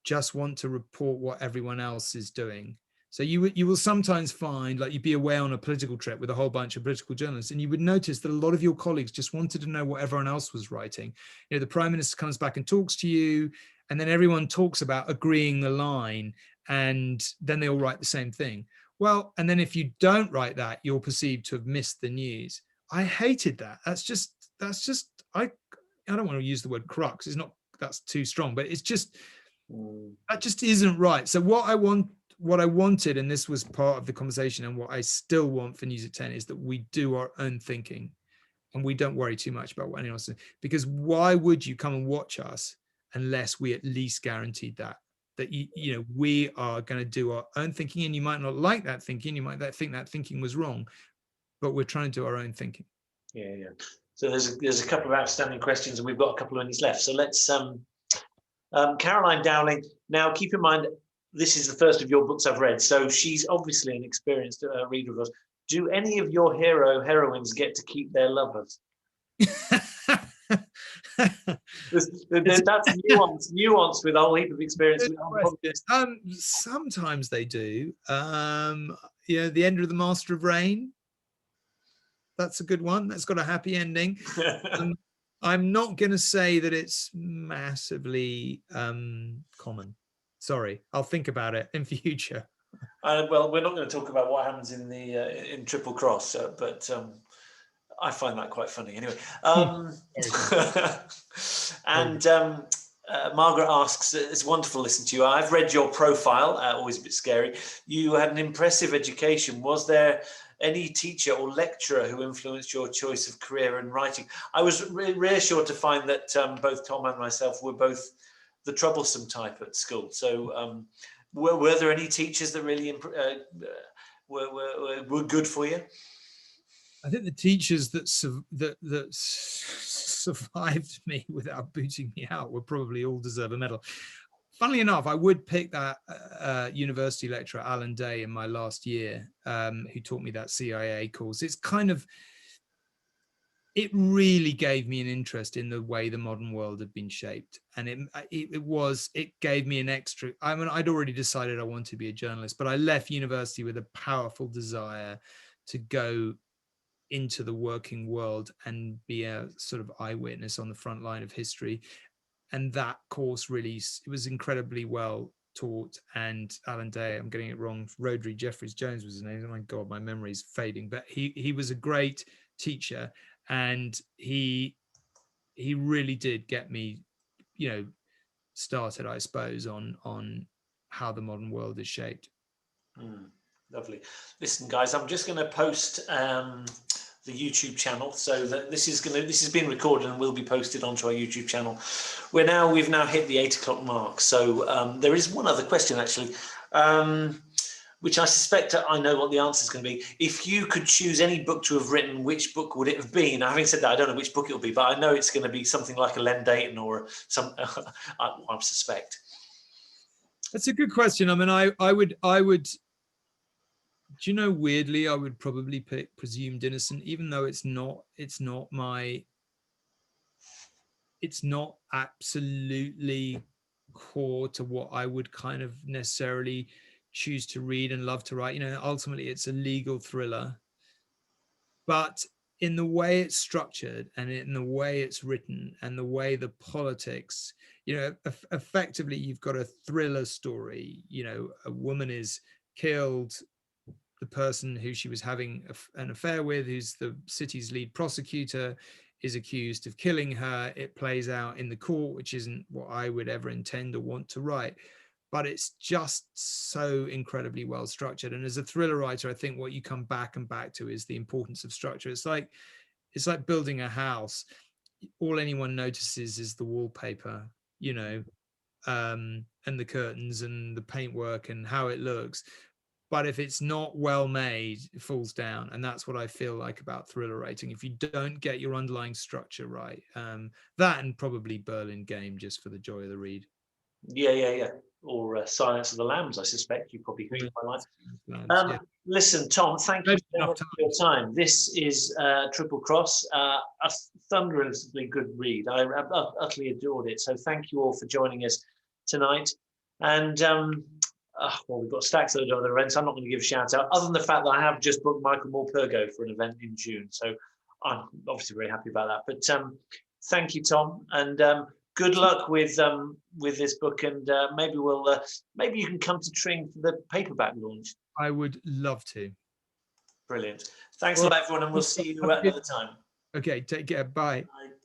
just want to report what everyone else is doing. So you will sometimes find, like, you'd be away on a political trip with a whole bunch of political journalists, and you would notice that a lot of your colleagues just wanted to know what everyone else was writing. You know, the Prime Minister comes back and talks to you, and then everyone talks about agreeing the line, and then they all write the same thing. Well, and then if you don't write that, you're perceived to have missed the news. I hated that. That's just I don't want to use the word crux. It's not, that's too strong, but it's just, that just isn't right. So what I wanted, and this was part of the conversation, and what I still want for News at 10, is that we do our own thinking and we don't worry too much about what anyone else says. Because why would you come and watch us unless we at least guaranteed that you know, we are going to do our own thinking, and you might not like that thinking, you might think that thinking was wrong, but we're trying to do our own thinking. Yeah. So there's a couple of outstanding questions, and we've got a couple of minutes left. So let's Caroline Dowling. Now, keep in mind, this is the first of your books I've read, so she's obviously an experienced reader of us. Do any of your heroines get to keep their lovers? That's nuance with a whole heap of experience. Sometimes they do. Yeah, the end of The Master of Rain. That's a good one. That's got a happy ending. I'm not going to say that it's massively common. Sorry, I'll think about it in future. Well, we're not going to talk about what happens in the in Triple Cross, but I find that quite funny anyway. And Margaret asks, it's wonderful to listen to you. I've read your profile, always a bit scary. You had an impressive education. Was there any teacher or lecturer who influenced your choice of career in writing? I was reassured to find that both Tom and myself were both the troublesome type at school. So were there any teachers that really were good for you? I think the teachers that survived me without booting me out would probably all deserve a medal. Funnily enough, I would pick that university lecturer, Alan Day, in my last year, who taught me that CIA course. It's kind of, it really gave me an interest in the way the modern world had been shaped. And it gave me an extra, I mean, I'd already decided I wanted to be a journalist, but I left university with a powerful desire to go into the working world and be a sort of eyewitness on the front line of history. And that course really, it was incredibly well taught. And Alan Day, I'm getting it wrong, Rhodri Jeffries Jones was his name. Oh my God, my memory's fading. But he was a great teacher, and he really did get me, you know, started, I suppose, on how the modern world is shaped. Lovely. Listen, guys, I'm just going to post the YouTube channel, so that this is being recorded and will be posted onto our YouTube channel. We've now hit the 8 o'clock mark. So there is one other question actually, which I suspect I know what the answer is going to be. If you could choose any book to have written, which book would it have been? Now, having said that, I don't know which book it will be, but I know it's going to be something like a Len Deighton or some. I suspect. That's a good question. I mean, I would. Do you know, weirdly, I would probably pick Presumed Innocent, even though it's not absolutely core to what I would kind of necessarily choose to read and love to write. You know, ultimately it's a legal thriller, but in the way it's structured and in the way it's written and the way the politics, you know, effectively you've got a thriller story. You know, a woman is killed, the person who she was having an affair with, who's the city's lead prosecutor, is accused of killing her. It plays out in the court, which isn't what I would ever intend or want to write. But it's just so incredibly well structured. And as a thriller writer, I think what you come back and back to is the importance of structure. It's like building a house. All anyone notices is the wallpaper, you know, and the curtains and the paintwork and how it looks. But if it's not well made, it falls down. And that's what I feel like about thriller writing. If you don't get your underlying structure right, that and probably Berlin Game, just for the joy of the read. Yeah. Or Silence of the Lambs, I suspect you probably quite like. Listen, Tom, thank you so much for your time. This is Triple Cross, a thunderously good read. I utterly adored it. So thank you all for joining us tonight. And well, we've got stacks of other events. I'm not going to give a shout out, other than the fact that I have just booked Michael Morpurgo for an event in June. So I'm obviously very happy about that. But thank you, Tom, and good luck with this book. And maybe maybe you can come to Tring for the paperback launch. I would love to. Brilliant. Thanks a lot, everyone, and we'll see you another time. Okay, take care. Bye. Bye.